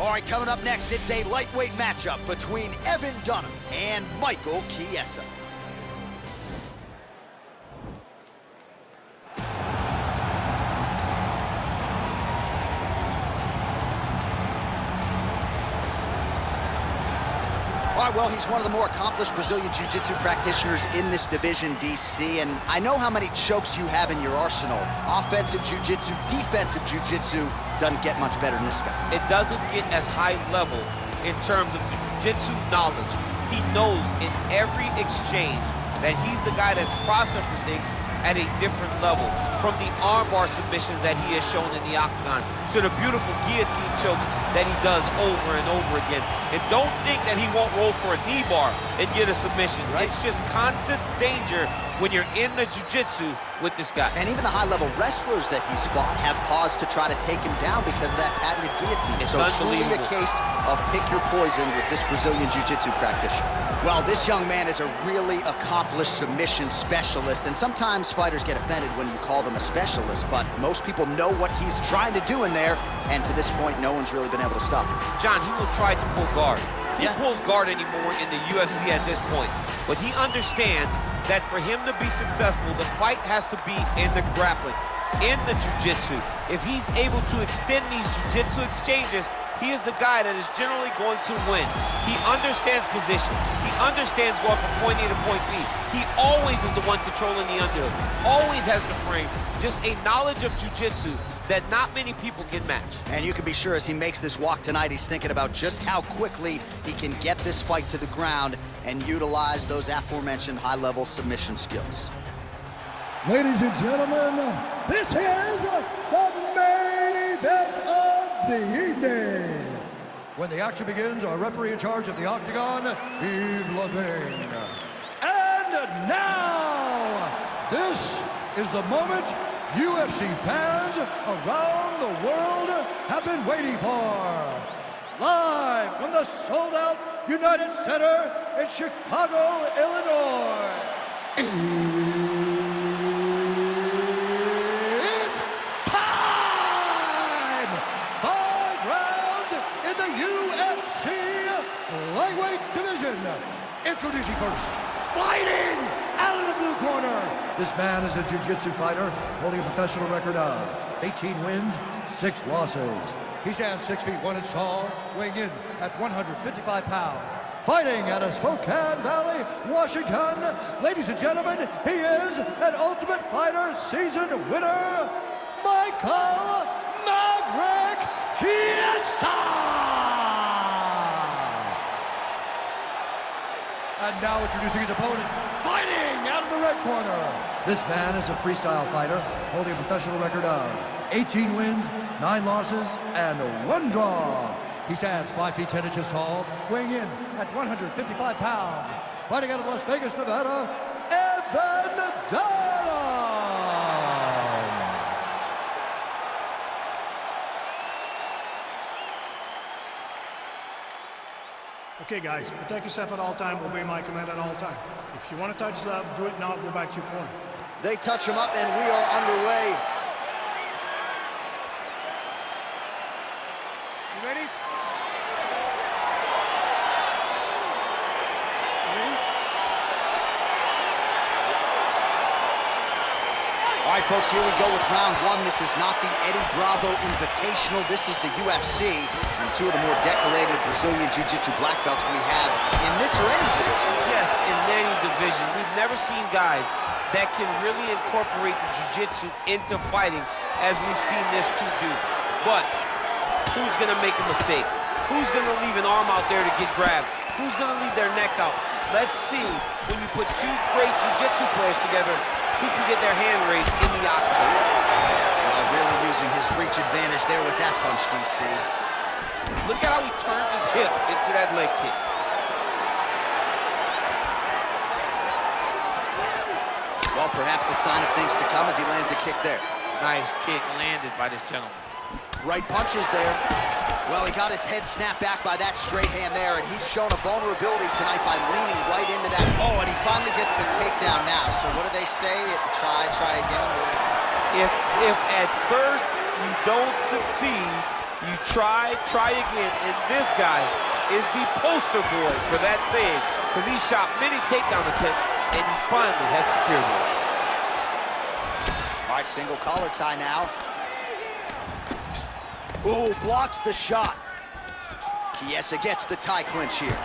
All right, coming up next, it's a lightweight matchup between Evan Dunham and Michael Kiesa. All right, well, he's one of the more accomplished Brazilian Jiu-Jitsu practitioners in this division, DC, and I know how many chokes you have in your arsenal. Offensive Jiu-Jitsu, defensive Jiu-Jitsu, doesn't get much better than this guy. It doesn't get as high level in terms of the Jiu-Jitsu knowledge. He knows in every exchange that he's the guy that's processing things at a different level, from the armbar submissions that he has shown in the octagon to the beautiful guillotine chokes that he does over and over again. And don't think that he won't roll for a knee bar and get a submission. Right. It's just constant danger when you're in the jiu-jitsu with this guy. And even the high-level wrestlers that he's fought have paused to try to take him down because of that patented guillotine. It's so truly a case of pick your poison with this Brazilian jiu-jitsu practitioner. Well, this young man is a really accomplished submission specialist, and sometimes fighters get offended when you call them a specialist, but most people know what he's trying to do in there, and to this point, no one's really been able to stop him. John, he will try to pull guard. He Yeah. pulls guard anymore in the UFC at this point, but he understands that for him to be successful, the fight has to be in the grappling, in the jiu-jitsu. If he's able to extend these jiu-jitsu exchanges, he is the guy that is generally going to win. He understands position. He understands going from point A to point B. He always is the one controlling the underhook. Always has the frame. Just a knowledge of jiu-jitsu that not many people can match. And you can be sure as he makes this walk tonight, he's thinking about just how quickly he can get this fight to the ground and utilize those aforementioned high-level submission skills. Ladies and gentlemen, this is the main event of the evening. When the action begins, our referee in charge of the octagon, Yves Levine. And now, this is the moment UFC fans around the world have been waiting for. Live from the sold-out United Center in Chicago, Illinois. It's time! 5 rounds in the UFC lightweight division. Introducing first, fighting out of the blue corner. This man is a jiu-jitsu fighter holding a professional record of 18 wins, 6 losses. He stands 6 feet 1 inch tall, weighing in at 155 pounds. Fighting out of Spokane Valley, Washington, ladies and gentlemen, he is an Ultimate Fighter season winner, Michael Maverick Kiesa! And now introducing his opponent, fighting out of the red corner. This man is a freestyle fighter holding a professional record of 18 wins, 9 losses, and 1 draw. He stands 5 feet 10 inches tall, weighing in at 155 pounds. Fighting out of Las Vegas, Nevada, Evan Dunham. Okay, guys, protect yourself at all time, obey my command at all time. If you want to touch left, do it now, go back to your corner. They touch him up, and we are underway. You ready? All right, folks, here we go with round 1. This is not the Eddie Bravo Invitational. This is the UFC, and 2 of the more decorated Brazilian Jiu-Jitsu black belts we have in this or any division. Yes, in any division. We've never seen guys that can really incorporate the jiu-jitsu into fighting as we've seen this two do. But who's gonna make a mistake? Who's gonna leave an arm out there to get grabbed? Who's gonna leave their neck out? Let's see, when you put 2 great jiu-jitsu players together, who can get their hand raised in the octagon. Well, really using his reach advantage there with that punch, DC. Look at how he turns his hip into that leg kick. Well, perhaps a sign of things to come as he lands a kick there. Nice kick landed by this gentleman. Right punches there. Well, he got his head snapped back by that straight hand there, and he's shown a vulnerability tonight by leaning right into that. Oh, and he finally gets the takedown now. So what do they say? Try again? If at first you don't succeed, You try again, and this guy is the poster boy for that save, because he shot many takedown attempts, and he finally has secured one. All right, single collar tie now. Ooh, blocks the shot. Kiesa gets the tie clinch here.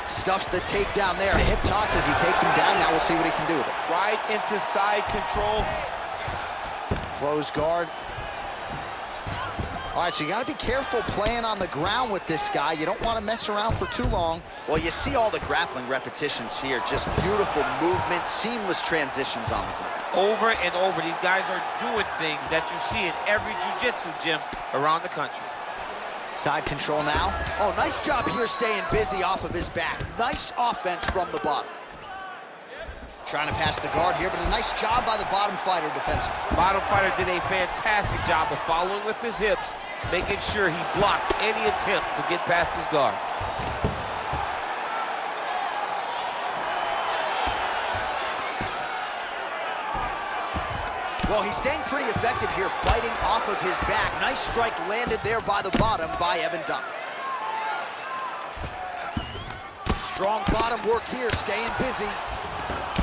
Stuffs the takedown there. A hip toss as he takes him down. Now we'll see what he can do with it. Right into side control. Close guard. All right, so you got to be careful playing on the ground with this guy. You don't want to mess around for too long. Well, you see all the grappling repetitions here. Just beautiful movement, seamless transitions on the ground. Over and over, these guys are doing things that you see in every jiu-jitsu gym around the country. Side control now. Oh, nice job here staying busy off of his back. Nice offense from the bottom. Trying to pass the guard here, but a nice job by the bottom fighter defensively. Bottom fighter did a fantastic job of following with his hips, making sure he blocked any attempt to get past his guard. Well, he's staying pretty effective here, fighting off of his back. Nice strike landed there by the bottom by Evan Dunham. Strong bottom work here, staying busy.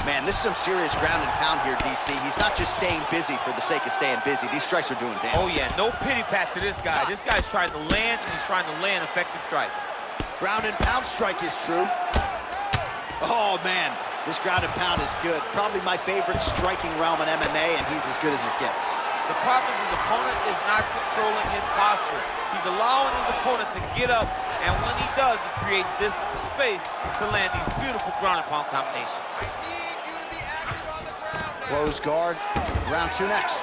Man, this is some serious ground and pound here, DC. He's not just staying busy for the sake of staying busy. These strikes are doing damage. Oh, yeah, no pity pat to this guy. This guy's trying to land, and he's trying to land effective strikes. Ground and pound strike is true. Oh, man, this ground and pound is good. Probably my favorite striking realm in MMA, and he's as good as it gets. The problem is his opponent is not controlling his posture. He's allowing his opponent to get up, and when he does, he creates this space to land these beautiful ground and pound combinations. Close guard, round two next.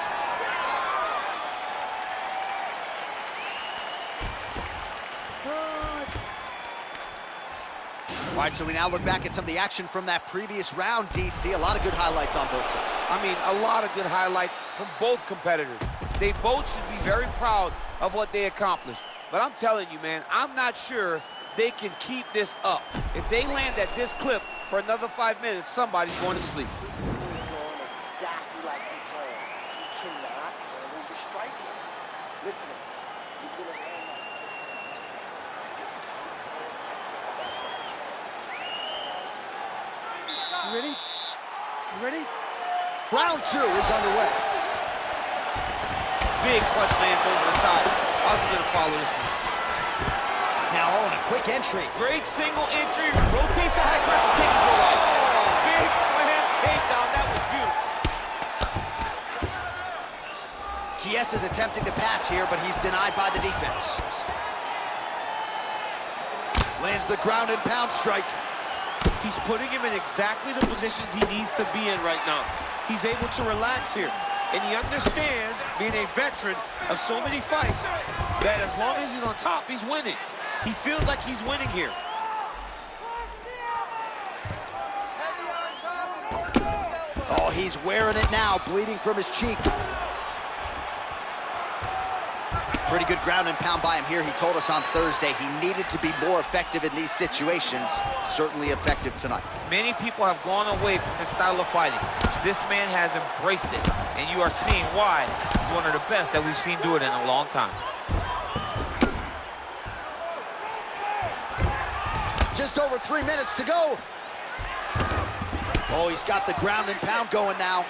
All right, so we now look back at some of the action from that previous round, DC. A lot of good highlights on both sides. I mean, a lot of good highlights from both competitors. They both should be very proud of what they accomplished. But I'm telling you, man, I'm not sure they can keep this up. If they land at this clip for another 5 minutes, somebody's going to sleep. He's going exactly like we planned. He cannot handle your striking. Listen, you're going to land that right. Just keep going that jab that right. You ready? You ready? Round two is underway. Big punch lands over the top. How's he going to follow this one? Now, oh, and a quick entry. Great single entry. Rotates the high crunch, taking for a while. Big slam takedown. That was beautiful. Kiesa's attempting to pass here, but he's denied by the defense. Lands the ground and pound strike. He's putting him in exactly the positions he needs to be in right now. He's able to relax here. And he understands, being a veteran of so many fights, that as long as he's on top, he's winning. He feels like he's winning here. Oh, he's wearing it now, bleeding from his cheek. Pretty good ground and pound by him here. He told us on Thursday he needed to be more effective in these situations. Certainly effective tonight. Many people have gone away from this style of fighting. This man has embraced it, and you are seeing why he's one of the best that we've seen do it in a long time. Just over 3 minutes to go. Oh, he's got the ground and pound going now.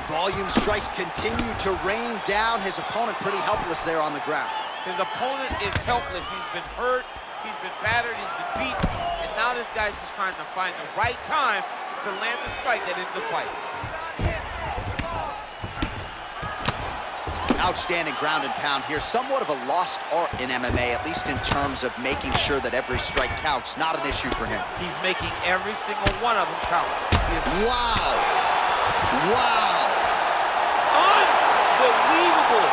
Volume strikes continue to rain down. His opponent pretty helpless there on the ground. His opponent is helpless. He's been hurt, he's been battered, he's been beaten, and now this guy's just trying to find the right time to land the strike that ends the fight. Outstanding ground and pound here. Somewhat of a lost art in MMA, at least in terms of making sure that every strike counts. Not an issue for him. He's making every single one of them count. Wow. Wow. Unbelievable.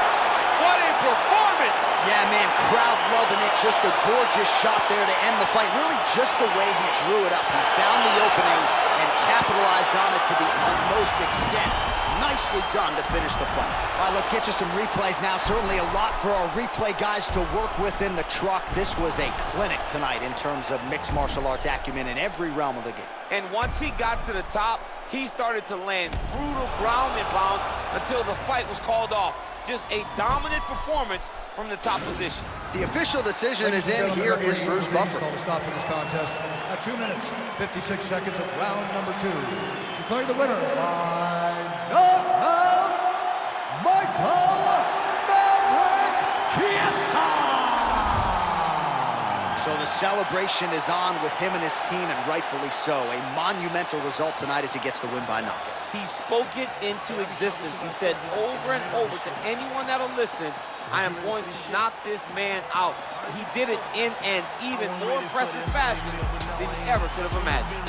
What a performance. Yeah, man, crowd loving it. Just a gorgeous shot there to end the fight. Really just the way he drew it up. He found the opening and capitalized on it to the utmost extent. Nicely done to finish the fight. All right, let's get you some replays now. Certainly a lot for our replay guys to work with in the truck. This was a clinic tonight in terms of mixed martial arts acumen in every realm of the game. And once he got to the top, he started to land brutal ground and pound until the fight was called off. Just a dominant performance from the top position. The official decision is in. Here is Bruce Buffer. Called a stop to this contest at 2 minutes, 56 seconds of round number 2. Declaring the winner by knockout, Michael Maverick Kiesa! So the celebration is on with him and his team, and rightfully so. A monumental result tonight as he gets the win by knockout. He spoke it into existence. He said over and over to anyone that'll listen, I am going to knock this man out. He did it in an even more impressive fashion than he ever could have imagined.